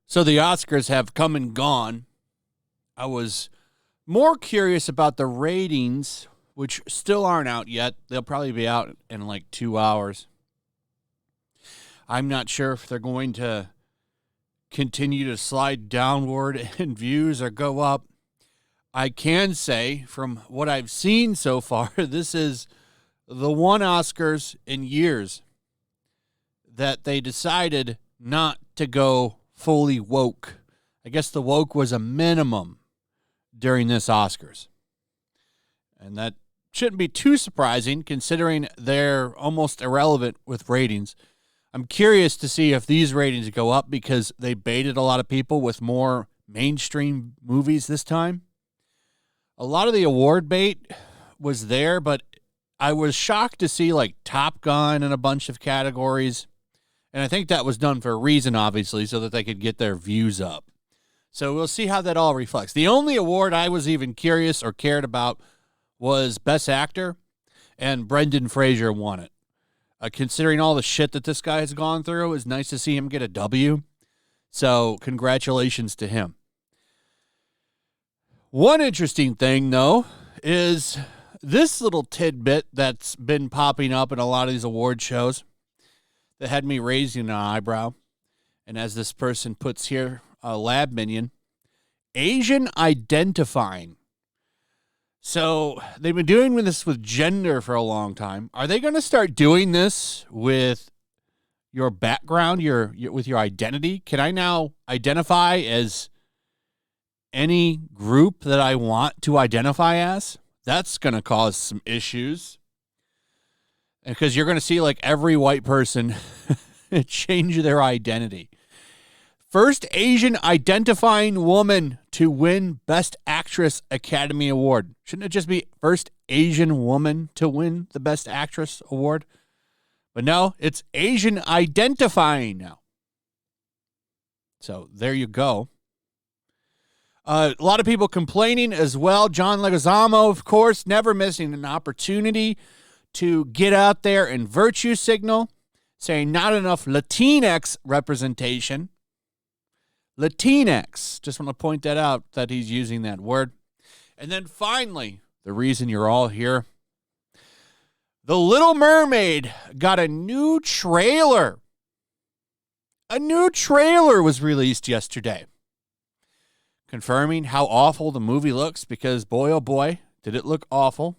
So the Oscars have come and gone. I was more curious about the ratings, which still aren't out yet. They'll probably be out in like 2 hours. I'm not sure if they're going to continue to slide downward in views or go up. I can say from what I've seen so far, this is the one Oscars in years that they decided not to go fully woke. I guess the woke was a minimum during this Oscars. And that shouldn't be too surprising considering they're almost irrelevant with ratings. I'm curious to see if these ratings go up because they baited a lot of people with more mainstream movies this time. A lot of the award bait was there, but I was shocked to see like Top Gun in a bunch of categories. And I think that was done for a reason, obviously, so that they could get their views up. So we'll see how that all reflects. The only award I was even curious or cared about was Best Actor, and Brendan Fraser won it. Considering all the shit that this guy has gone through, it was nice to see him get a W. So congratulations to him. One interesting thing, though, is this little tidbit that's been popping up in a lot of these award shows that had me raising an eyebrow. And as this person puts here, a lab minion, Asian identifying. So they've been doing this with gender for a long time. Are they going to start doing this with your background, with your identity? Can I now identify as any group that I want to identify as? That's going to cause some issues. Because you're going to see like every white person change their identity. First Asian identifying woman to win Best Actress Academy Award. Shouldn't it just be first Asian woman to win the Best Actress Award? But no, it's Asian identifying now. So there you go. A lot of people complaining as well. John Leguizamo, of course, never missing an opportunity to get out there and virtue signal, saying not enough Latinx representation. Latinx. Just want to point that out, that he's using that word. And then finally, the reason you're all here, The Little Mermaid got a new trailer. A new trailer was released yesterday, confirming how awful the movie looks because, boy, oh boy, did it look awful.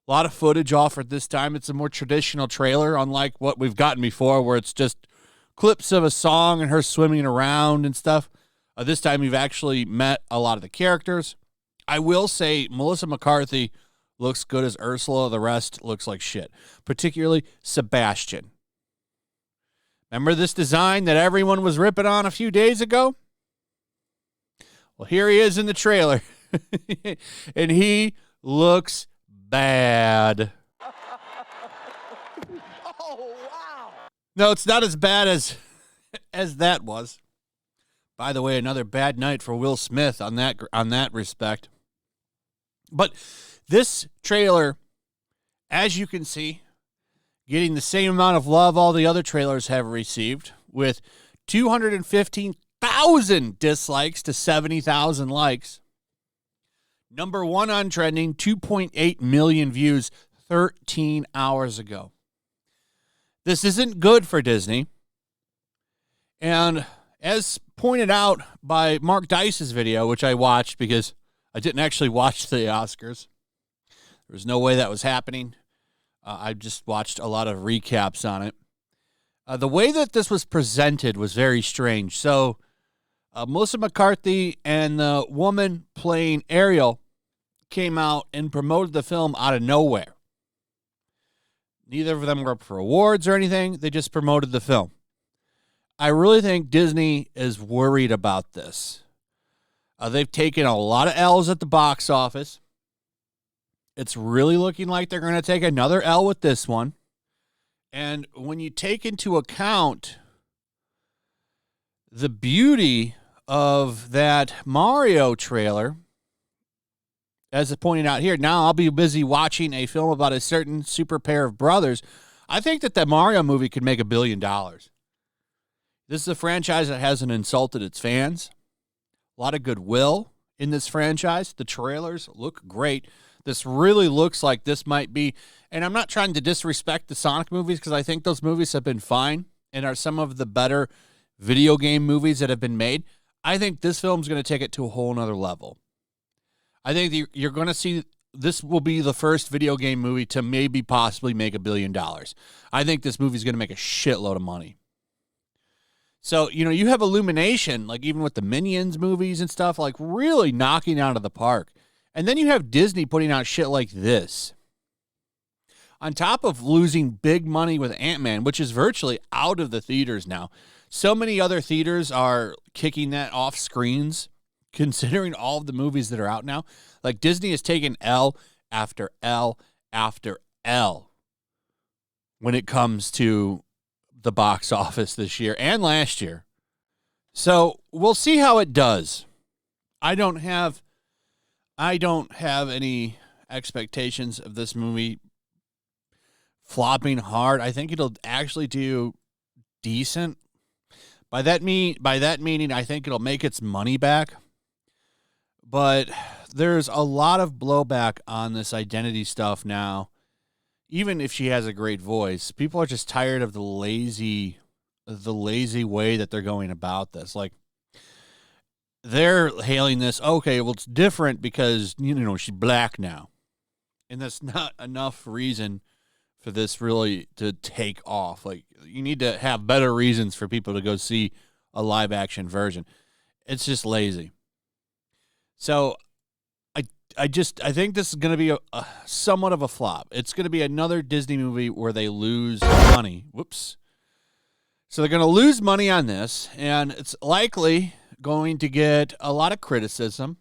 A lot of footage offered this time. It's a more traditional trailer, unlike what we've gotten before, where it's just clips of a song and her swimming around and stuff. This time, you've actually met a lot of the characters. I will say Melissa McCarthy looks good as Ursula. The rest looks like shit, particularly Sebastian. Remember this design that everyone was ripping on a few days ago? Well, here he is in the trailer, and he looks bad. Oh, wow. No, it's not as bad as that was. By the way, another bad night for Will Smith on that respect. But this trailer, as you can see, getting the same amount of love all the other trailers have received, with 215,000 dislikes to 70,000 likes. Number one on trending, 2.8 million views 13 hours ago. This isn't good for Disney. And as pointed out by Mark Dice's video, which I watched because I didn't actually watch the Oscars. There was no way that was happening. I just watched a lot of recaps on it. The way that this was presented was very strange. So Melissa McCarthy and the woman playing Ariel came out and promoted the film out of nowhere. Neither of them were up for awards or anything. They just promoted the film. I really think Disney is worried about this. They've taken a lot of L's at the box office. It's really looking like they're going to take another L with this one. And when you take into account the beauty of that Mario trailer, as pointed out here, now I'll be busy watching a film about a certain super pair of brothers. I think that the Mario movie could make $1 billion. This is a franchise that hasn't insulted its fans. A lot of goodwill in this franchise. The trailers look great. This really looks like this might be, and I'm not trying to disrespect the Sonic movies because I think those movies have been fine and are some of the better video game movies that have been made. I think this film's going to take it to a whole nother level. I think you're going to see this will be the first video game movie to maybe possibly make $1 billion. I think this movie's going to make a shitload of money. So, you have Illumination, like even with the Minions movies and stuff, like really knocking out of the park. And then you have Disney putting out shit like this. On top of losing big money with Ant-Man, which is virtually out of the theaters now. So many other theaters are kicking that off screens, considering all of the movies that are out now. Like Disney has taken L after L after L when it comes to the box office this year and last year. So we'll see how it does. I don't have any expectations of this movie flopping hard. I think it'll actually do decent. By that meaning, I think it'll make its money back. But there's a lot of blowback on this identity stuff now. Even if she has a great voice, people are just tired of the lazy way that they're going about this. Like, they're hailing this, okay, well, it's different because, she's black now. And that's not enough reason for this really to take off. Like, you need to have better reasons for people to go see a live-action version. It's just lazy. So, I think this is going to be a somewhat of a flop. It's going to be another Disney movie where they lose money. Whoops. So they're going to lose money on this, and it's likely going to get a lot of criticism.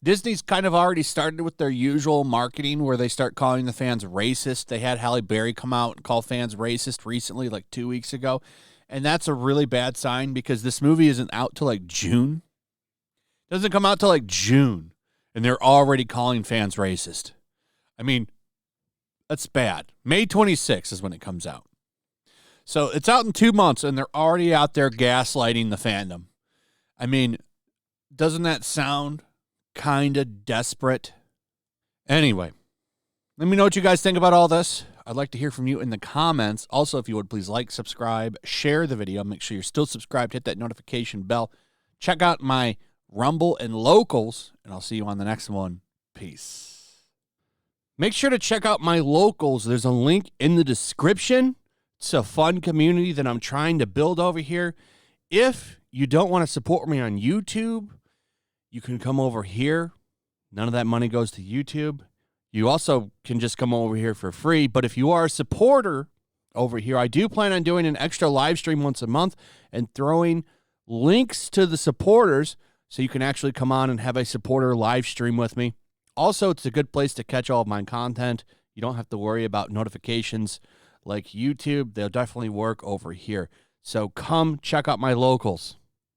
Disney's kind of already started with their usual marketing where they start calling the fans racist. They had Halle Berry come out and call fans racist recently, like 2 weeks ago. And that's a really bad sign because this movie isn't out till like June. It doesn't come out till like June. And they're already calling fans racist. I mean, that's bad. May 26th is when it comes out. So it's out in 2 months, and they're already out there gaslighting the fandom. I mean, doesn't that sound kind of desperate? Anyway, let me know what you guys think about all this. I'd like to hear from you in the comments. Also, if you would, please like, subscribe, share the video. Make sure you're still subscribed. Hit that notification bell. Check out my Rumble and Locals, and I'll see you on the next one. Peace. Make sure to check out my Locals. There's a link in the description. It's a fun community that I'm trying to build over here. If you don't want to support me on YouTube, you can come over here. None of that money goes to YouTube. You also can just come over here for free. But if you are a supporter over here, I do plan on doing an extra live stream once a month and throwing links to the supporters so you can actually come on and have a supporter live stream with me. Also, it's a good place to catch all of my content. You don't have to worry about notifications like YouTube. They'll definitely work over here. So come check out my Locals.